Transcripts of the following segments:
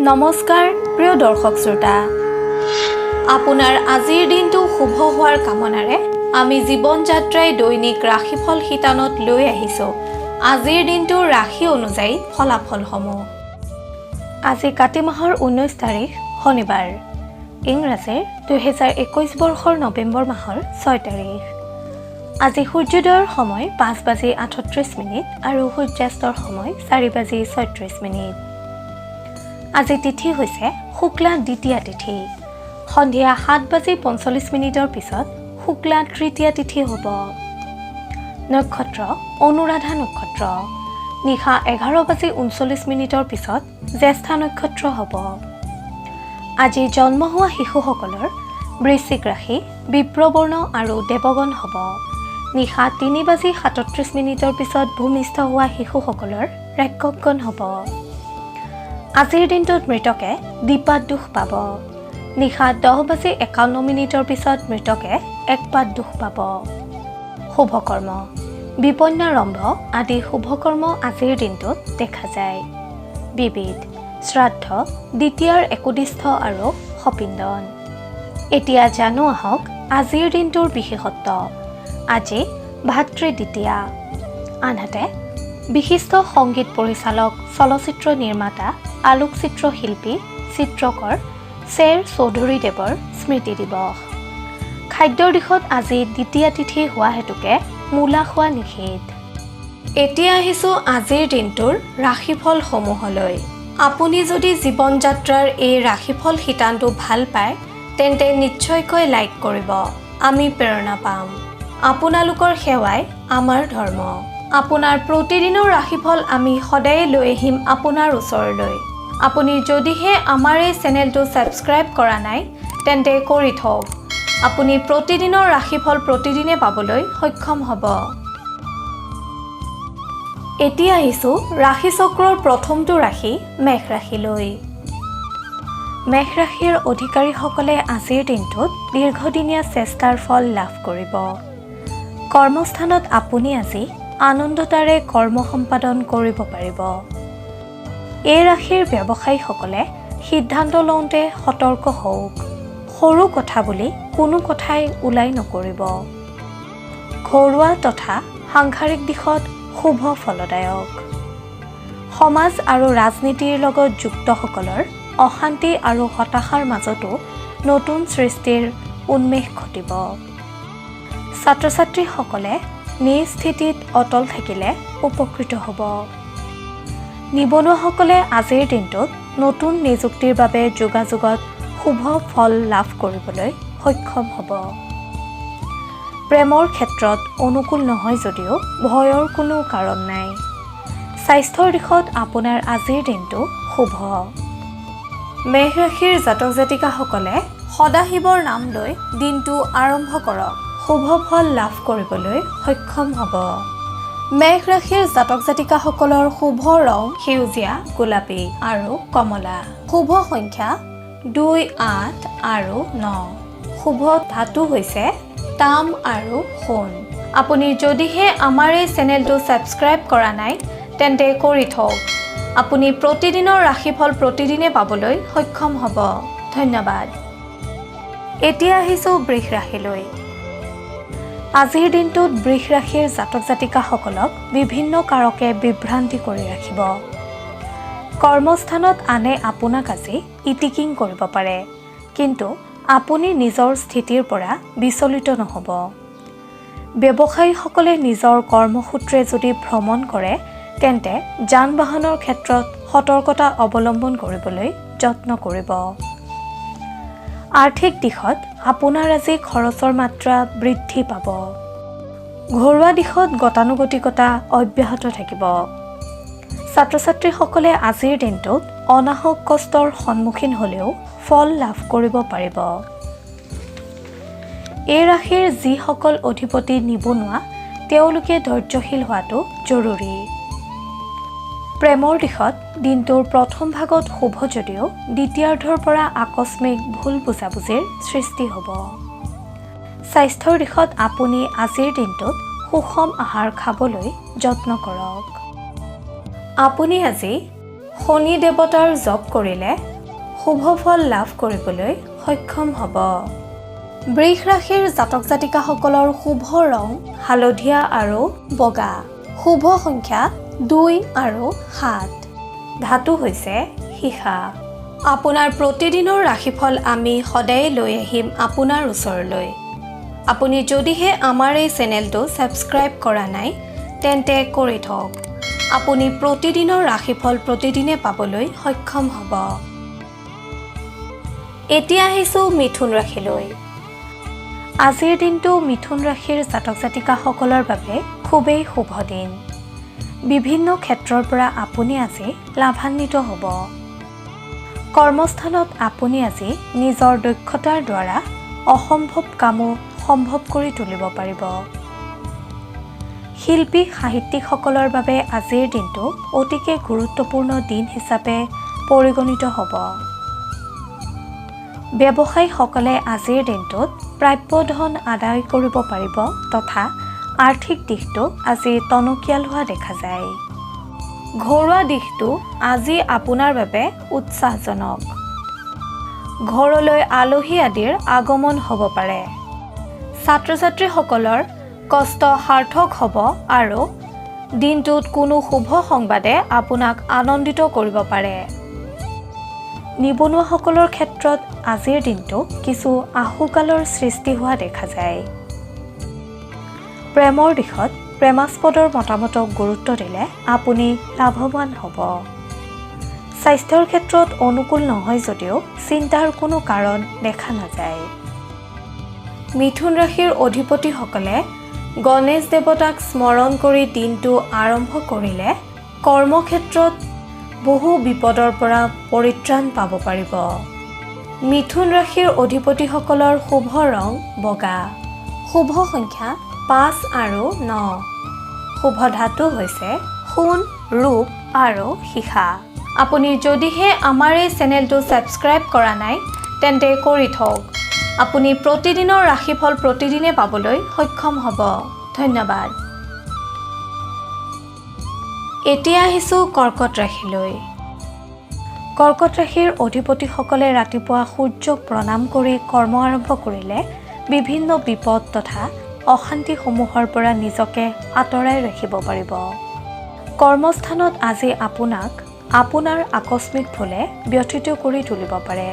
নমস্কাৰ প্ৰিয় দৰ্শক শ্ৰোতা আপোনাৰ আজিৰ দিনটো শুভ হোৱাৰ কামনাৰে আমি জীৱন যাত্ৰাই দৈনিক ৰাশিফল শিতানত লৈ আহিছো আজিৰ দিনটোৰ ৰাশি অনুযায়ী ফলাফলসমূহ আজি কাতি মাহৰ 19 তাৰিখ শনিবাৰ ইংৰাজীৰ 2021 বৰ্ষৰ নৱেম্বৰ মাহৰ 6 তাৰিখ আজি সূৰ্যোদয়ৰ সময় 5:38 আৰু সূৰ্যাস্তৰ সময় 4:36 আজি তিথি হৈছে শুক্লা দ্বিতীয়া তিথি সন্ধিয়া 7:45 পিছত শুক্লা তৃতীয়া তিথি হ'ব নক্ষত্ৰ অনুৰাধা নক্ষত্ৰ নিশা 11:39 পিছত জ্যেষ্ঠা নক্ষত্ৰ হ'ব আজি জন্ম হোৱা শিশুসকলৰ বৃশ্চিক ৰাশি বিপ্ৰবৰ্ণ আৰু দেৱগণ হ'ব নিশা 3:37 পিছত ভূমিষ্ঠ হোৱা শিশুসকলৰ ৰেক্ষকগণ হ'ব আজিৰ দিনটোত মৃতকে দ্বিপাদ দুখ পাব নিশা 10:51 পিছত মৃতকে একপাদ দুখ পাব শুভকৰ্ম বিপন্যাৰম্ভ আদি শুভকৰ্ম আজিৰ দিনটোত দেখা যায় বিবিধ শ্ৰাদ্ধ দ্বিতীয়াৰ একোদিষ্ঠ আৰু সপিণ্ডন এতিয়া জানো আহক আজিৰ দিনটোৰ বিশেষত্ব আজি ভাতৃ দ্বিতীয়া আনহাতে বিশিষ্ট সংগীত পৰিচালক চলচ্চিত্ৰ নিৰ্মাতা আলোকচিত্ৰ শিল্পী চিত্ৰকৰ শ্বেৰ চৌধুৰী দেৱৰ স্মৃতি দিৱস খাদ্যৰ দিশত আজি দ্বিতীয়া তিথি হোৱা হেতুকে মূলা খোৱা নিষেধ এতিয়া আহিছোঁ আজিৰ দিনটোৰ ৰাশিফলসমূহলৈ আপুনি যদি জীৱন যাত্ৰাৰ এই ৰাশিফল শিতানটো ভাল পায় তেন্তে নিশ্চয়কৈ লাইক কৰিব আমি প্ৰেৰণা পাম আপোনালোকৰ সেৱাই আমাৰ ধৰ্ম আপোনাৰ প্ৰতিদিনৰ ৰাশিফল আমি সদায় লৈ আহিম আপোনাৰ ওচৰলৈ আপুনি যদিহে আমাৰ এই চেনেলটো ছাবস্ক্ৰাইব কৰা নাই তেন্তে কৰি থওক আপুনি প্ৰতিদিনৰ ৰাশিফল প্ৰতিদিনে পাবলৈ সক্ষম হ'ব এতিয়া আহিছোঁ ৰাশি চক্ৰৰ প্ৰথমটো ৰাশি মেষ ৰাশিলৈ মেষ ৰাশিৰ অধিকাৰীসকলে আজিৰ দিনটোত দীৰ্ঘদিনীয়া চেষ্টাৰ ফল লাভ কৰিব কৰ্মস্থানত আপুনি আজি আনন্দতাৰে কৰ্ম সম্পাদন কৰিব পাৰিব এই ৰাশিৰ ব্যৱসায়ীসকলে সিদ্ধান্ত লওঁতে সতৰ্ক হওক সৰু কথা বুলি কোনো কথাই ওলাই নকৰিব ঘৰুৱা তথা সাংসাৰিক দিশত শুভ ফলদায়ক সমাজ আৰু ৰাজনীতিৰ লগত যুক্তসকলৰ অশান্তি আৰু হতাশাৰ মাজতো নতুন সৃষ্টিৰ উন্মেষ ঘটিব ছাত্ৰ ছাত্ৰীসকলে নিজ স্থিতিত অটল থাকিলে উপকৃত হ'ব নিবনুৱাসকলে আজিৰ দিনটোত নতুন নিযুক্তিৰ বাবে যোগাযোগত শুভ ফল লাভ কৰিবলৈ সক্ষম হ'ব প্ৰেমৰ ক্ষেত্ৰত অনুকূল নহয় যদিও ভয়ৰ কোনো কাৰণ নাই স্বাস্থ্যৰ দিশত আপোনাৰ আজিৰ দিনটো শুভ মেষ ৰাশিৰ জাতক জাতিকাসকলে সদাশিৱৰ নাম লৈ দিনটো আৰম্ভ কৰক শুভ ফল লাভ কৰিবলৈ সক্ষম হ'ব মেষ ৰাশিৰ জাতক জাতিকাসকলৰ শুভ ৰং সেউজীয়া গোলাপী আৰু কমলা শুভ সংখ্যা 2 8 আৰু 9 শুভ ধাতু হৈছে তাম আৰু সোণ আপুনি যদিহে আমাৰ এই চেনেলটো ছাবস্ক্ৰাইব কৰা নাই তেন্তে কৰি থওক আপুনি প্ৰতিদিনৰ ৰাশিফল প্ৰতিদিনে পাবলৈ সক্ষম হ'ব ধন্যবাদ এতিয়া আহিছোঁ বৃষ ৰাশিলৈ আজিৰ দিনটোত বৃষ ৰাশিৰ জাতক জাতিকাসকলক বিভিন্ন কাৰকে বিভ্ৰান্তি কৰি ৰাখিব কৰ্মস্থানত আনে আপোনাক আজি ইটিকিং কৰিব পাৰে কিন্তু আপুনি নিজৰ স্থিতিৰ পৰা বিচলিত নহ'ব ব্যৱসায়ীসকলে নিজৰ কৰ্মসূত্ৰে যদি ভ্ৰমণ কৰে তেন্তে যান বাহনৰ ক্ষেত্ৰত সতৰ্কতা অৱলম্বন কৰিবলৈ যত্ন কৰিব আৰ্থিক দিশত আপোনাৰ আজি খৰচৰ মাত্ৰা বৃদ্ধি পাব ঘৰুৱা দিশত গতানুগতিকতা অব্যাহত থাকিব ছাত্ৰ ছাত্ৰীসকলে আজিৰ দিনটোত অনাহক কষ্টৰ সন্মুখীন হ'লেও ফল লাভ কৰিব পাৰিব এই ৰাশিৰ যিসকল অধিপতি নিবনুৱা তেওঁলোকে ধৈৰ্যশীল হোৱাটো জৰুৰী প্ৰেমৰ দিশত দিনটোৰ প্ৰথম ভাগত শুভ যদিও দ্বিতীয়াৰ্ধৰ পৰা আকস্মিক ভুল বুজাবুজিৰ সৃষ্টি হ'ব স্বাস্থ্যৰ দিশত আপুনি আজিৰ দিনটোত সুষম আহাৰ খাবলৈ যত্ন কৰক আপুনি আজি শনি দেৱতাৰ জপ কৰিলে শুভ ফল লাভ কৰিবলৈ সক্ষম হ'ব। বৃষ ৰাশিৰ জাতক জাতিকাসকলৰ শুভ ৰং হালধীয়া আৰু বগা। শুভ সংখ্যা 2 আৰু 7। ধাতু হৈছে সীসা। আপোনাৰ প্ৰতিদিনৰ ৰাশিফল আমি সদায় লৈ আহিম আপোনাৰ ওচৰলৈ। আপুনি যদিহে আমাৰ এই চেনেলটো ছাবস্ক্ৰাইব কৰা নাই তেন্তে কৰি থওক। আপুনি প্ৰতিদিনৰ ৰাশিফল প্ৰতিদিনে পাবলৈ সক্ষম হ'ব। এতিয়া আহিছোঁ মিথুন ৰাশিলৈ। আজিৰ দিনটো মিথুন ৰাশিৰ জাতক জাতিকাসকলৰ বাবে খুবেই শুভ দিন। বিভিন্ন ক্ষেত্ৰৰ পৰা আপুনি আজি লাভান্বিত হ'ব। কৰ্মস্থানত আপুনি আজি নিজৰ দক্ষতাৰ দ্বাৰা অসম্ভৱ কামো সম্ভৱ কৰি তুলিব পাৰিব। শিল্পী সাহিত্যিকসকলৰ বাবে আজিৰ দিনটো অতিকে গুৰুত্বপূৰ্ণ দিন হিচাপে পৰিগণিত হ'ব। ব্যৱসায়ীসকলে আজিৰ দিনটোত প্ৰাপ্য ধন আদায় কৰিব পাৰিব তথা আৰ্থিক দিশটো আজি টনকিয়াল হোৱা দেখা যায়। ঘৰুৱা দিশটো আজি আপোনাৰ বাবে উৎসাহজনক। ঘৰলৈ আলহী আদিৰ আগমন হ'ব পাৰে। ছাত্ৰ ছাত্ৰীসকলৰ কষ্ট সাৰ্থক হ'ব আৰু দিনটোত কোনো শুভ সংবাদে আপোনাক আনন্দিত কৰিব পাৰে। নিবনুৱাসকলৰ ক্ষেত্ৰত আজিৰ দিনটো কিছু আহুকালৰ সৃষ্টি হোৱা দেখা যায়। প্ৰেমৰ দিশত প্ৰেমাস্পদৰ মতামতক গুৰুত্ব দিলে আপুনি লাভৱান হ'ব। স্বাস্থ্যৰ ক্ষেত্ৰত অনুকূল নহয় যদিও চিন্তাৰ কোনো কাৰণ দেখা নাযায়। মিথুন ৰাশিৰ অধিপতিসকলে গণেশ দেৱতাক স্মৰণ কৰি দিনটো আৰম্ভ কৰিলে কৰ্মক্ষেত্ৰত বহু বিপদৰ পৰা পৰিত্ৰাণ পাব পাৰিব। মিথুন ৰাশিৰ অধিপতিসকলৰ শুভ ৰং বগা। শুভ সংখ্যা 5 আৰু 9। শুভ ধাতু হৈছে সোণ, ৰূপ আৰু সীসা। আপুনি যদিহে আমাৰ এই চেনেলটো ছাবস্ক্ৰাইব কৰা নাই তেন্তে কৰি থওক। আপুনি প্ৰতিদিনৰ ৰাশিফল প্ৰতিদিনে পাবলৈ সক্ষম হ'ব। ধন্যবাদ। এতিয়া আহিছোঁ কৰ্কট ৰাশিলৈ। কৰ্কট ৰাশিৰ অধিপতিসকলে ৰাতিপুৱা সূৰ্যক প্ৰণাম কৰি কৰ্ম আৰম্ভ কৰিলে বিভিন্ন বিপদ তথা অশান্তিসমূহৰ পৰা নিজকে আঁতৰাই ৰাখিব পাৰিব। কৰ্মস্থানত আজি আপোনাক আপোনাৰ আকস্মিক ভুলে ব্যথিত কৰি তুলিব পাৰে।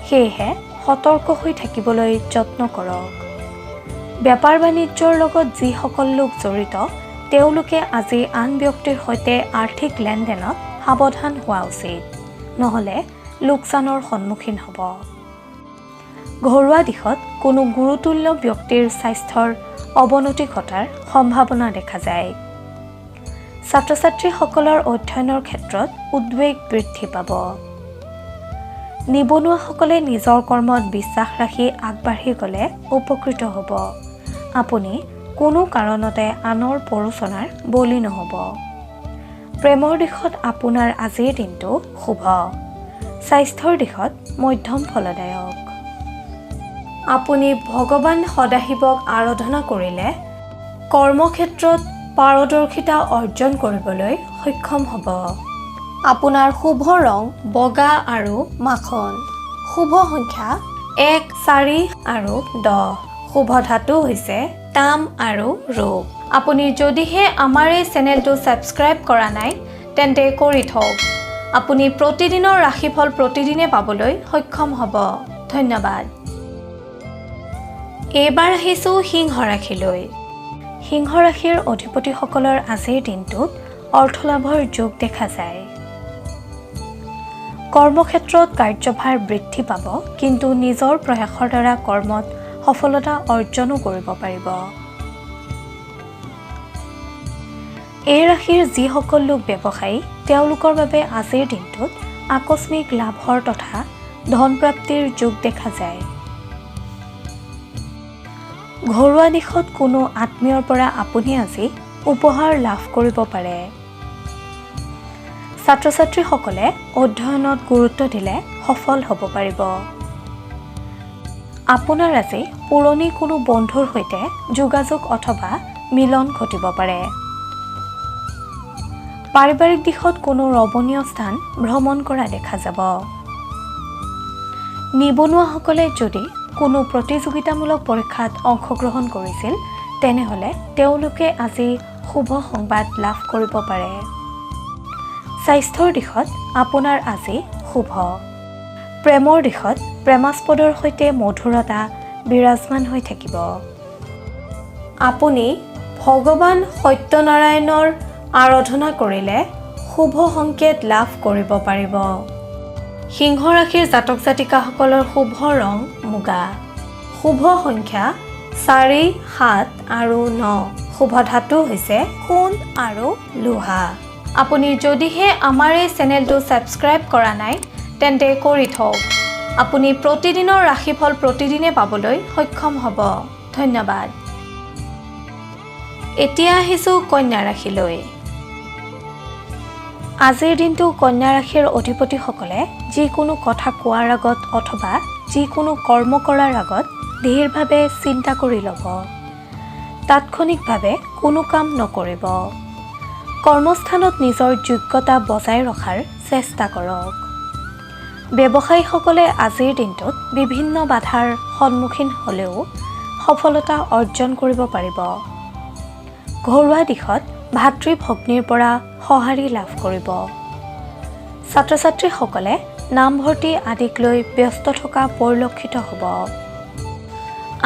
সেয়েহে সতৰ্ক হৈ থাকিবলৈ যত্ন কৰক। বেপাৰ বাণিজ্যৰ লগত যিসকল লোক জড়িত তেওঁলোকে আজি আন ব্যক্তিৰ সৈতে আৰ্থিক লেনদেনত সাৱধান হোৱা উচিত, নহ'লে লোকচানৰ সন্মুখীন হ'ব। ঘৰুৱা দিশত কোনো গুৰুতুল্য ব্যক্তিৰ স্বাস্থ্যৰ অৱনতি ঘটাৰ সম্ভাৱনা দেখা যায়। ছাত্ৰ ছাত্ৰীসকলৰ অধ্যয়নৰ ক্ষেত্ৰত উদ্বেগ বৃদ্ধি পাব। নিবনুৱাসকলে নিজৰ কৰ্মত বিশ্বাস ৰাখি আগবাঢ়ি গ'লে উপকৃত হ'ব। আপুনি কোনো কাৰণতে আনৰ প্ৰৰোচনাৰ বলি নহ'ব। প্ৰেমৰ দিশত আপোনাৰ আজিৰ দিনটো শুভ। স্বাস্থ্যৰ দিশত মধ্যম ফলদায়ক। আপুনি ভগৱান সদাশিৱক আৰাধনা কৰিলে কৰ্মক্ষেত্ৰত পাৰদৰ্শিতা অৰ্জন কৰিবলৈ সক্ষম হ'ব। আপোনাৰ শুভ ৰং বগা আৰু মাখন। শুভ সংখ্যা 1, 4 আৰু 10। শুভ ধাতু হৈছে তাম আৰু ৰূপ। আপুনি যদিহে আমাৰ এই চেনেলটো ছাবস্ক্ৰাইব কৰা নাই তেন্তে কৰি থওক। আপুনি প্ৰতিদিনৰ ৰাশিফল প্ৰতিদিনে পাবলৈ সক্ষম হ'ব। ধন্যবাদ। এইবাৰ আহিছোঁ সিংহ ৰাশিলৈ। সিংহ ৰাশিৰ অধিপতিসকলৰ আজিৰ দিনটোত অৰ্থলাভৰ যোগ দেখা যায়। কৰ্মক্ষেত্ৰত কাৰ্যভাৰ বৃদ্ধি পাব, কিন্তু নিজৰ প্ৰয়াসৰ দ্বাৰা কৰ্মত সফলতা অৰ্জনো কৰিব পাৰিব। এই ৰাশিৰ যিসকল লোক ব্যৱসায়ী তেওঁলোকৰ বাবে আজিৰ দিনটোত আকস্মিক লাভৰ তথা ধনপ্ৰাপ্তিৰ যোগ দেখা যায়। ঘৰুৱা দিশত কোনো আত্মীয়ৰ পৰা আপুনি আজি উপহাৰ লাভ কৰিব পাৰে। ছাত্ৰ ছাত্ৰীসকলে অধ্যয়নত গুৰুত্ব দিলে সফল হ'ব পাৰিব। আপোনাৰ আজি পুৰণি কোনো বন্ধুৰ সৈতে যোগাযোগ অথবা মিলন ঘটিব পাৰে। পাৰিবাৰিক দিশত কোনো ৰমণীয় স্থান ভ্ৰমণ কৰা দেখা যাব। নিবনুৱাসকলে যদি কোনো প্ৰতিযোগিতামূলক পৰীক্ষাত অংশগ্ৰহণ কৰিছিল তেনেহ'লে তেওঁলোকে আজি শুভ সংবাদ লাভ কৰিব পাৰে। স্বাস্থ্যৰ দিশত আপোনাৰ আজি শুভ। প্ৰেমৰ দিশত প্ৰেমাস্পদৰ সৈতে মধুৰতা বিৰাজমান হৈ থাকিব। আপুনি ভগৱান সত্যনাৰায়ণৰ আৰাধনা কৰিলে শুভ সংকেত লাভ কৰিব পাৰিব। সিংহ ৰাশিৰ জাতক জাতিকাসকলৰ শুভ ৰং মুগা। শুভ সংখ্যা 4, 7 আৰু 9। শুভ ধাতু হৈছে সোণ আৰু লোহা। আপুনি যদিহে আমাৰ এই চেনেলটো ছাবস্ক্ৰাইব কৰা নাই তেন্তে কৰি থওক। আপুনি প্ৰতিদিনৰ ৰাশিফল প্ৰতিদিনে পাবলৈ সক্ষম হ'ব। ধন্যবাদ। এতিয়া আহিছোঁ কন্যা ৰাশিলৈ। আজিৰ দিনটো কন্যা ৰাশিৰ অধিপতিসকলে যিকোনো কথা কোৱাৰ আগত অথবা যিকোনো কৰ্ম কৰাৰ আগত ধীৰভাৱে চিন্তা কৰি ল'ব। তাৎক্ষণিকভাৱে কোনো কাম নকৰিব। কৰ্মস্থানত নিজৰ যোগ্যতা বজাই ৰখাৰ চেষ্টা কৰক। ব্যৱসায়ীসকলে আজিৰ দিনটোত বিভিন্ন বাধাৰ সন্মুখীন হ'লেও সফলতা অৰ্জন কৰিব পাৰিব। ঘৰুৱা দিশত ভাতৃ ভগ্নীৰ পৰা সঁহাৰি লাভ কৰিব। ছাত্ৰ ছাত্ৰীসকলে নামভৰ্তি আদিক লৈ ব্যস্ত থকা পৰিলক্ষিত হ'ব।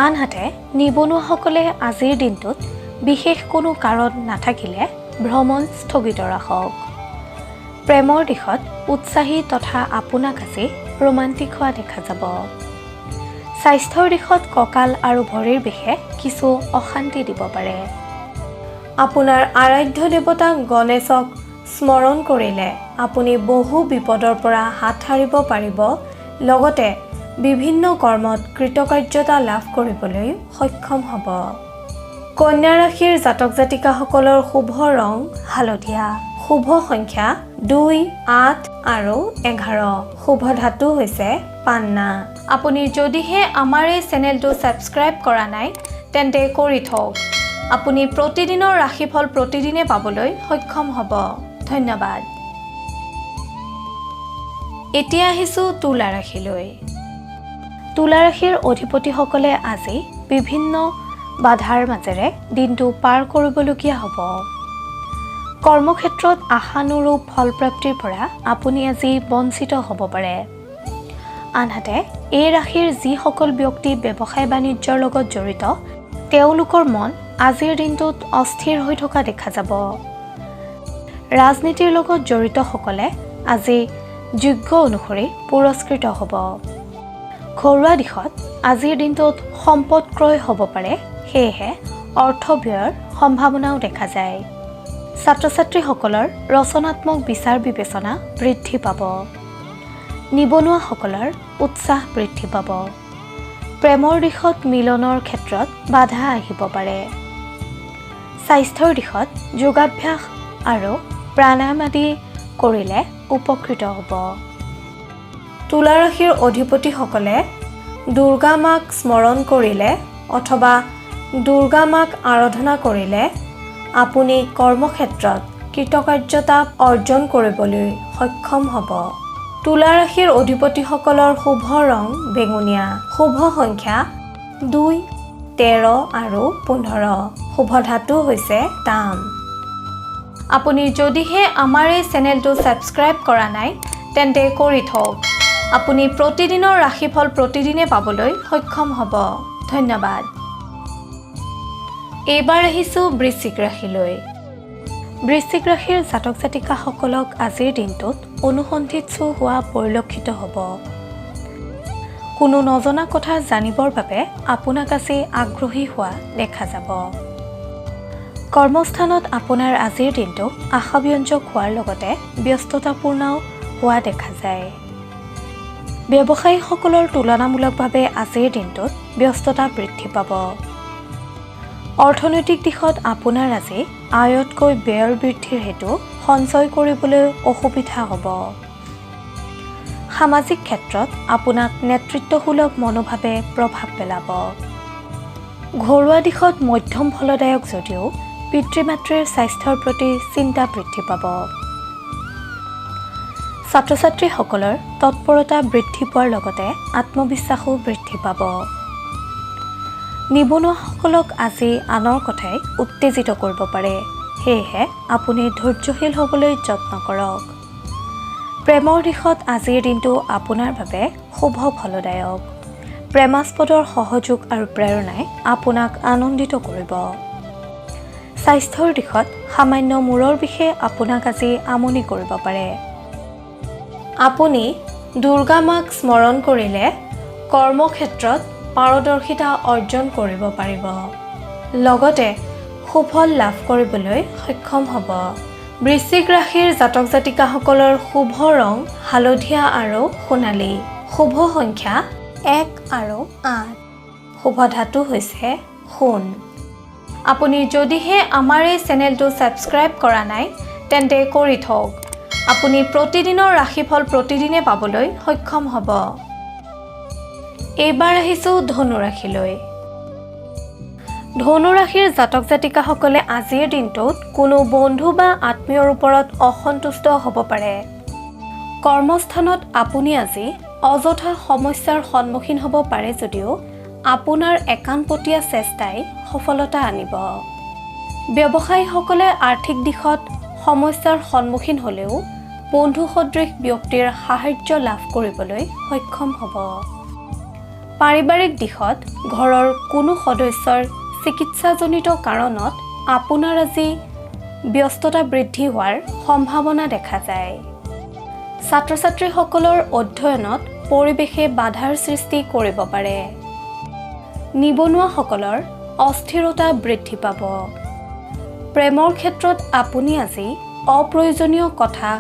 আনহাতে নিবনুৱাসকলে আজিৰ দিনটোত বিশেষ কোনো কাৰণ নাথাকিলে ভ্ৰমণ স্থগিত ৰাখক। প্ৰেমৰ দিশত উৎসাহী তথা আপোনাক আজি ৰোমান্টিক হোৱা দেখা যাব। স্বাস্থ্যৰ দিশত কঁকাল আৰু ভৰিৰ বিষে কিছু অশান্তি দিব পাৰে। আপোনাৰ আৰাধ্য দেৱতা গণেশক স্মৰণ কৰিলে আপুনি বহু বিপদৰ পৰা হাত সাৰিব পাৰিব। লগতে বিভিন্ন কৰ্মত কৃতকাৰ্যতা লাভ কৰিবলৈ সক্ষম হ'ব। কন্যা ৰাশিৰ জাতক জাতিকাসকলৰ শুভ ৰং হালধীয়া। শুভ সংখ্যা 2, 8 আৰু 11। শুভ ধাতু হৈছে পান্না। আপুনি যদিহে আমাৰ এই চেনেলটো ছাবস্ক্ৰাইব কৰা নাই তেন্তে কৰি থওক। আপুনি প্ৰতিদিনৰ ৰাশিফল প্ৰতিদিনে পাবলৈ সক্ষম হ'ব। ধন্যবাদ। এতিয়া আহিছোঁ তুলা ৰাশিলৈ। তুলা ৰাশিৰ অধিপতিসকলে আজি বিভিন্ন বাধাৰ মাজেৰে দিনটো পাৰ কৰিবলগীয়া হ'ব। কৰ্মক্ষেত্ৰত আশানুৰূপ ফলপ্ৰাপ্তিৰ পৰা আপুনি আজি বঞ্চিত হ'ব পাৰে। আনহাতে এই ৰাশিৰ যিসকল ব্যক্তি ব্যৱসায় বাণিজ্যৰ লগত জড়িত তেওঁলোকৰ মন আজিৰ দিনটোত অস্থিৰ হৈ থকা দেখা যাব। ৰাজনীতিৰ লগত জড়িতসকলে আজি যোগ্য অনুসৰি পুৰস্কৃত হ'ব। ঘৰুৱা দিশত আজিৰ দিনটোত সম্পদ ক্ৰয় হ'ব পাৰে, সেয়েহে অৰ্থ ব্যয়ৰ সম্ভাৱনাও দেখা যায়। ছাত্ৰ ছাত্ৰীসকলৰ ৰচনাত্মক বিচাৰ বিবেচনা বৃদ্ধি পাব। নিবনুৱাসকলৰ উৎসাহ বৃদ্ধি পাব। প্ৰেমৰ দিশত মিলনৰ ক্ষেত্ৰত বাধা আহিব পাৰে। স্বাস্থ্যৰ দিশত যোগাভ্যাস আৰু প্ৰাণায়াম আদি কৰিলে উপকৃত হ'ব। তুলা ৰাশিৰ অধিপতিসকলে দুৰ্গা মাক স্মৰণ কৰিলে অথবা দুৰ্গা মাক আৰাধনা কৰিলে আপুনি কৰ্মক্ষেত্ৰত কৃতকাৰ্যতা অৰ্জন কৰিবলৈ সক্ষম হ'ব। তুলা ৰাশিৰ অধিপতিসকলৰ শুভ ৰং বেঙুনীয়া। শুভ সংখ্যা 2, 13 আৰু 15। শুভ ধাতু হৈছে তাম। আপুনি যদিহে আমাৰ এই চেনেলটো ছাবস্ক্ৰাইব কৰা নাই তেন্তে কৰি থওক। আপুনি প্ৰতিদিনৰ ৰাশিফল প্ৰতিদিনে পাবলৈ সক্ষম হ'ব। ধন্যবাদ। এইবাৰ আহিছোঁ বৃশ্চিক ৰাশিলৈ। বৃশ্চিক ৰাশিৰ জাতক জাতিকাসকলক আজিৰ দিনটোত অনুসন্ধিৎসু হোৱা পৰিলক্ষিত হ'ব। কোনো নজনা কথা জানিবৰ বাবে আপোনাক আজি আগ্ৰহী হোৱা দেখা যাব। কৰ্মস্থানত আপোনাৰ আজিৰ দিনটো আশাব্যঞ্জক হোৱাৰ লগতে ব্যস্ততাপূৰ্ণও হোৱা দেখা যায়। ব্যৱসায়ীসকলৰ তুলনামূলকভাৱে আজিৰ দিনটোত ব্যস্ততা বৃদ্ধি পাব। অৰ্থনৈতিক দিশত আপোনাৰ আজি আয়তকৈ ব্যয়ৰ বৃদ্ধিৰ হেতু সঞ্চয় কৰিবলৈ অসুবিধা হ'ব। সামাজিক ক্ষেত্ৰত আপোনাক নেতৃত্বসুলভ মনোভাৱে প্ৰভাৱ পেলাব। ঘৰুৱা দিশত মধ্যম ফলদায়ক যদিও পিতৃ-মাতৃৰ স্বাস্থ্যৰ প্ৰতি চিন্তা বৃদ্ধি পাব। ছাত্ৰ-ছাত্ৰীসকলৰ তৎপৰতা বৃদ্ধি পোৱাৰ লগতে আত্মবিশ্বাসো বৃদ্ধি পাব। নিবনুৱাসকলক আজি আনৰ কথাই উত্তেজিত কৰিব পাৰে, সেয়েহে আপুনি ধৈৰ্যশীল হ'বলৈ যত্ন কৰক। প্ৰেমৰ দিশত আজিৰ দিনটো আপোনাৰ বাবে শুভ ফলদায়ক। প্ৰেমাস্পদৰ সহযোগ আৰু প্ৰেৰণাই আপোনাক আনন্দিত কৰিব। স্বাস্থ্যৰ দিশত সামান্য মূৰৰ বিষে আপোনাক আজি আমনি কৰিব পাৰে। আপুনি দুৰ্গা মাক স্মৰণ কৰিলে কৰ্মক্ষেত্ৰত পাৰদৰ্শিতা অৰ্জন কৰিব পাৰিব। লগতে সুফল লাভ কৰিবলৈ সক্ষম হ'ব। বৃশ্চিক ৰাশিৰ জাতক জাতিকাসকলৰ শুভ ৰং হালধীয়া আৰু সোণালী। শুভ সংখ্যা 1 আৰু 8। শুভ ধাতু হৈছে সোণ। আপুনি যদিহে আমাৰ এই চেনেলটো ছাবস্ক্ৰাইব কৰা নাই তেন্তে কৰি থওক। আপুনি প্ৰতিদিনৰ ৰাশিফল প্ৰতিদিনে পাবলৈ সক্ষম হ'ব। এইবাৰ আহিছোঁ ধনু ৰাশিলৈ। ধনু ৰাশিৰ জাতক জাতিকাসকলে আজিৰ দিনটোত কোনো বন্ধু বা আত্মীয়ৰ ওপৰত অসন্তুষ্ট হ'ব পাৰে। কৰ্মস্থানত আপুনি আজি অযথা সমস্যাৰ সন্মুখীন হ'ব পাৰে যদিও আপোনাৰ একাণপতীয়া চেষ্টাই সফলতা আনিব। ব্যৱসায়ীসকলে আৰ্থিক দিশত সমস্যাৰ সন্মুখীন হ'লেও বন্ধু সদৃশ ব্যক্তিৰ সাহায্য লাভ কৰিবলৈ সক্ষম হ'ব। পাৰিবাৰিক দিশত ঘৰৰ কোনো সদস্যৰ চিকিৎসাজনিত কাৰণত আপোনাৰ আজি ব্যস্ততা বৃদ্ধি হোৱাৰ সম্ভাৱনা দেখা যায়। ছাত্ৰ-ছাত্ৰীসকলৰ অধ্যয়নত পৰিৱেশে বাধাৰ সৃষ্টি কৰিব পাৰে। নিবনুৱাসকলৰ অস্থিৰতা বৃদ্ধি পাব। প্ৰেমৰ ক্ষেত্ৰত আপুনি আজি অপ্ৰয়োজনীয় কথা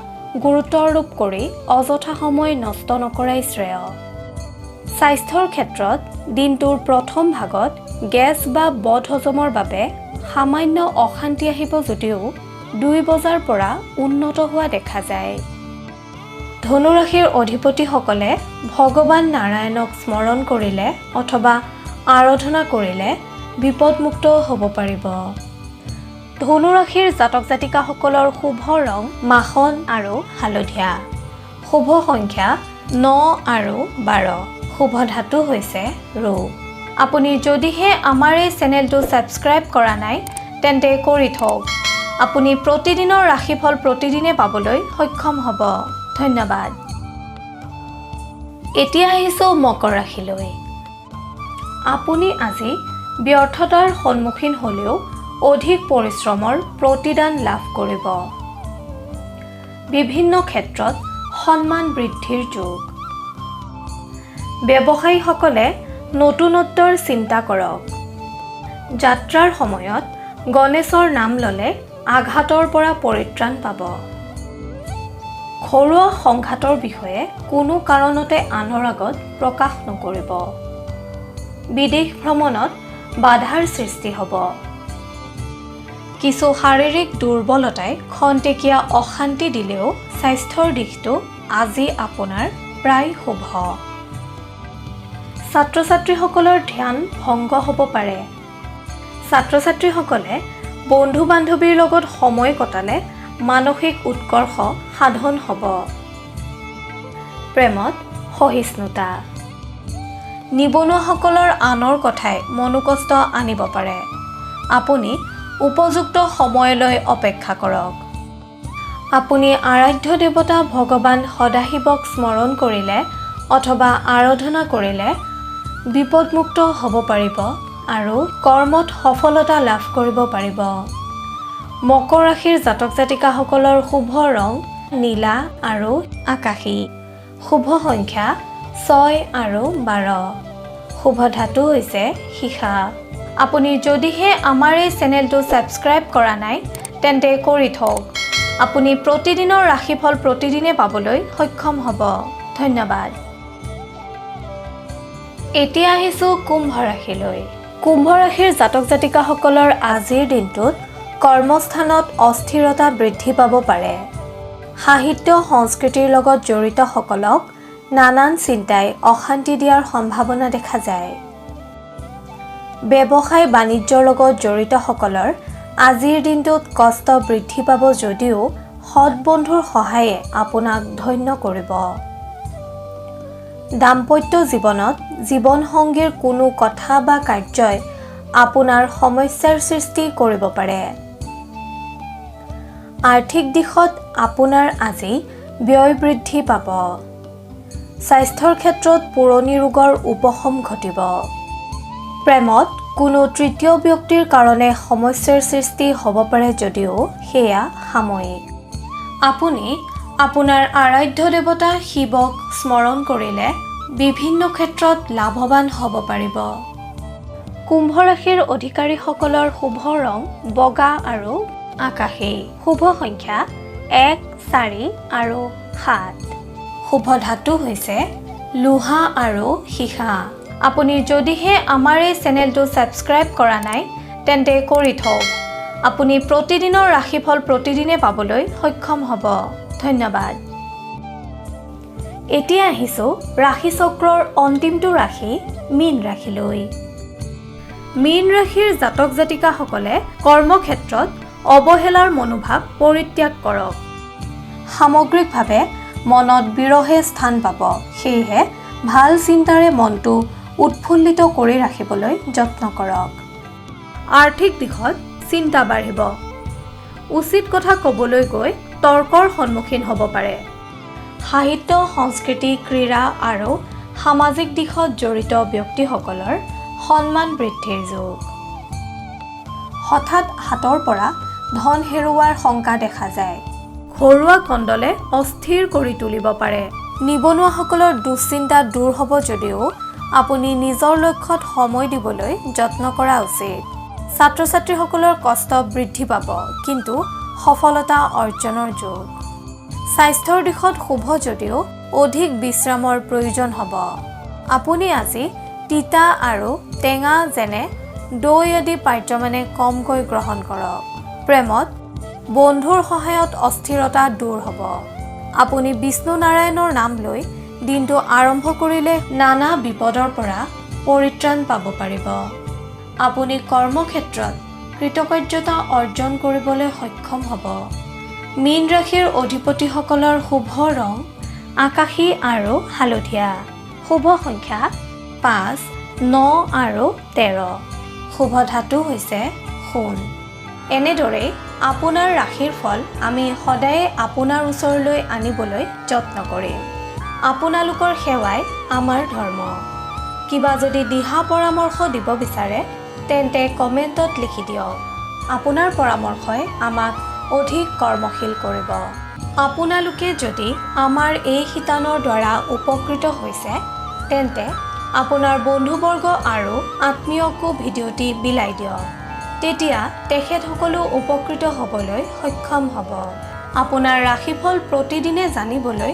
গুৰুত্ব আৰোপ কৰি অযথা সময় নষ্ট নকৰাই শ্ৰেয়। স্বাস্থ্যৰ ক্ষেত্ৰত দিনটোৰ প্ৰথম ভাগত গেছ বা বদহজমৰ বাবে সামান্য অশান্তি আহিব যদিও 2 বজাৰ পৰা উন্নত হোৱা দেখা যায়। ধনুৰাশিৰ অধিপতিসকলে ভগৱান নাৰায়ণক স্মৰণ কৰিলে অথবা আৰাধনা কৰিলে বিপদমুক্ত হ'ব পাৰিব। ধনুৰাশিৰ জাতক জাতিকাসকলৰ শুভ ৰং মাখন আৰু হালধীয়া। শুভ সংখ্যা 9 আৰু 12। শুভ ধাতু হৈছে ৰৌ। আপুনি যদিহে আমাৰ এই চেনেলটো ছাবস্ক্ৰাইব কৰা নাই তেন্তে কৰি থওক। আপুনি প্ৰতিদিনৰ ৰাশিফল প্ৰতিদিনে পাবলৈ সক্ষম হ'ব। ধন্যবাদ। এতিয়া আহিছোঁ মকৰ ৰাশিলৈ। আপুনি আজি ব্যৰ্থতাৰ সন্মুখীন হ'লেও অধিক পৰিশ্ৰমৰ প্ৰতিদান লাভ কৰিব। বিভিন্ন ক্ষেত্ৰত সন্মান বৃদ্ধিৰ যোগ। ব্যৱসায়ীসকলে নতুনত্বৰ চিন্তা কৰক। যাত্ৰাৰ সময়ত গণেশৰ নাম ল'লে আঘাতৰ পৰা পৰিত্ৰাণ পাব। ঘৰুৱা সংঘাতৰ বিষয়ে কোনো কাৰণতে আনৰ আগত প্ৰকাশ নকৰিব। বিদেশ ভ্ৰমণত বাধাৰ সৃষ্টি হ'ব। কিছু শাৰীৰিক দুৰ্বলতাই খন্তেকীয়া অশান্তি দিলেও স্বাস্থ্যৰ দিশটো আজি আপোনাৰ প্ৰায় শুভ। ছাত্ৰ-ছাত্ৰীসকলৰ ধ্যান ভংগ হ'ব পাৰে। ছাত্ৰ-ছাত্ৰীসকলে বন্ধু-বান্ধৱীৰ লগত সময় কটালে মানসিক উৎকৰ্ষ সাধন হ'ব। প্ৰেমত সহিষ্ণুতা। নিবনুৱাসকলৰ আনৰ কথাই মনোকষ্ট আনিব পাৰে। আপুনি উপযুক্ত সময়লৈ অপেক্ষা কৰক। আপুনি আৰাধ্য দেৱতা ভগৱান সদাশিৱক স্মৰণ কৰিলে অথবা আৰাধনা কৰিলে বিপদমুক্ত হ'ব পাৰিব আৰু কৰ্মত সফলতা লাভ কৰিব পাৰিব। মকৰ ৰাশিৰ জাতক জাতিকাসকলৰ শুভ ৰং নীলা আৰু আকাশী। শুভ সংখ্যা 6 আৰু 12। শুভ ধাতু হৈছে সীসা। আপুনি যদিহে আমাৰ এই চেনেলটো ছাবস্ক্ৰাইব কৰা নাই তেন্তে কৰি থওক। আপুনি প্ৰতিদিনৰ ৰাশিফল প্ৰতিদিনে পাবলৈ সক্ষম হ'ব। ধন্যবাদ। এতিয়া আহিছোঁ কুম্ভ ৰাশিলৈ। কুম্ভ ৰাশিৰ জাতক জাতিকাসকলৰ আজিৰ দিনটোত কৰ্মস্থানত অস্থিৰতা বৃদ্ধি পাব পাৰে। সাহিত্য সংস্কৃতিৰ লগত জড়িতসকলক নানান চিন্তাই অশান্তি দিয়াৰ সম্ভাৱনা দেখা যায়। ব্যৱসায় বাণিজ্যৰ লগত জড়িতসকলৰ আজিৰ দিনটোত কষ্ট বৃদ্ধি পাব যদিও সৎ বন্ধুৰ সহায়ে আপোনাক ধন্য কৰিব। দাম্পত্য জীৱনত জীৱনসংগীৰ কোনো কথা বা কাৰ্যই আপোনাৰ সমস্যাৰ সৃষ্টি কৰিব পাৰে। আৰ্থিক দিশত আপোনাৰ আজি ব্যয় বৃদ্ধি পাব। স্বাস্থ্যৰ ক্ষেত্ৰত পুৰণি ৰোগৰ উপশম ঘটিব। প্ৰেমত কোনো তৃতীয় ব্যক্তিৰ কাৰণে সমস্যাৰ সৃষ্টি হ'ব পাৰে যদিও সেয়া সাময়িক। আপুনি আপোনাৰ আৰাধ্য দেৱতা শিৱক স্মৰণ কৰিলে বিভিন্ন ক্ষেত্ৰত লাভৱান হ'ব পাৰিব। কুম্ভ ৰাশিৰ অধিকাৰীসকলৰ শুভ ৰং বগা আৰু আকাশী। শুভ সংখ্যা 1, 4 আৰু 7। শুভ ধাতু হৈছে লোহা আৰু সীসা। আপুনি যদিহে আমাৰ এই চেনেলটো ছাবস্ক্ৰাইব কৰা নাই তেন্তে কৰি থওক। আপুনি প্ৰতিদিনৰ ৰাশিফল প্ৰতিদিনে পাবলৈ সক্ষম হ'ব। ধন্যবাদ। এতিয়া আহিছোঁ ৰাশিচক্ৰৰ অন্তিমটো ৰাশি মীন ৰাশিলৈ। মীন ৰাশিৰ জাতক জাতিকাসকলে কৰ্মক্ষেত্ৰত অৱহেলাৰ মনোভাৱ পৰিত্যাগ কৰক। সামগ্ৰিকভাৱে মনত বিৰহে স্থান পাব। সেয়েহে ভাল চিন্তাৰে মনটো উৎফুল্লিত কৰি ৰাখিবলৈ যত্ন কৰক। আৰ্থিক দিশত চিন্তা বাঢ়িব। উচিত কথা ক'বলৈ গৈ তৰ্কৰ সন্মুখীন হ'ব পাৰে। সাহিত্য, সংস্কৃতি, ক্ৰীড়া আৰু সামাজিক দিশত জড়িত ব্যক্তিসকলৰ সন্মান বৃদ্ধিৰ যোগ। হঠাৎ হাতৰ পৰা ধন হেৰুওৱাৰ শংকা দেখা যায়। ঘৰুৱা কণ্ডলে অস্থিৰ কৰি তুলিব পাৰে। নিবনুৱাসকলৰ দুশ্চিন্তা দূৰ হ'ব যদিও আপুনি নিজৰ লক্ষ্যত সময় দিবলৈ যত্ন কৰা উচিত। ছাত্ৰ ছাত্ৰীসকলৰ কষ্ট বৃদ্ধি পাব কিন্তু সফলতা অৰ্জনৰ যোগ। স্বাস্থ্যৰ দিশত শুভ যদিও অধিক বিশ্ৰামৰ প্ৰয়োজন হ'ব। আপুনি আজি তিতা আৰু টেঙা যেনে দৈ আদি পাৰ্যমানে কমকৈ গ্ৰহণ কৰক। প্ৰেমত বন্ধুৰ সহায়ত অস্থিৰতা দূৰ হ'ব। আপুনি বিষ্ণু নাৰায়ণৰ নাম লৈ দিনটো আৰম্ভ কৰিলে নানা বিপদৰ পৰা পৰিত্ৰাণ পাব পাৰিব। আপুনি কৰ্মক্ষেত্ৰত কৃতকাৰ্যতা অৰ্জন কৰিবলৈ সক্ষম হ'ব। মীন ৰাশিৰ অধিপতিসকলৰ শুভ ৰং আকাশী আৰু হালধীয়া। শুভ সংখ্যা 5, 9 আৰু 13। শুভ ধাতু হৈছে সোণ। এনেদৰেই আপোনাৰ ৰাশিৰ ফল আমি সদায়ে আপোনাৰ ওচৰলৈ আনিবলৈ যত্ন কৰিম। আপোনালোকৰ সেৱাই আমাৰ ধৰ্ম। কিবা যদি দিহা পৰামৰ্শ দিব বিচাৰে তেন্তে কমেণ্টত লিখি দিয়ক। আপোনাৰ পৰামৰ্শই আমাক অধিক কৰ্মশীল কৰিব। আপোনালোকে যদি আমাৰ এই শিতানৰ দ্বাৰা উপকৃত হৈছে তেন্তে আপোনাৰ বন্ধুবৰ্গ আৰু আত্মীয়কো ভিডিঅ'টি বিলাই দিয়ক। তেতিয়া তেখেতসকলো উপকৃত হ'বলৈ সক্ষম হ'ব। আপোনাৰ ৰাশিফল প্ৰতিদিনে জানিবলৈ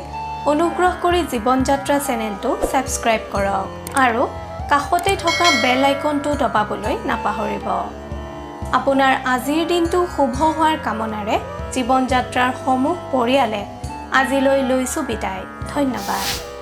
অনুগ্ৰহ কৰি জীৱন যাত্ৰা চেনেলটো ছাবস্ক্ৰাইব কৰক আৰু কাষতে থকা বেল আইকনটো দবাবলৈ নাপাহৰিব। আপোনাৰ আজিৰ দিনটো শুভ হোৱাৰ কামনাৰে জীৱন যাত্ৰাৰ সমূহ পৰিয়ালে আজিলৈ লৈছোঁ বিদায়। ধন্যবাদ।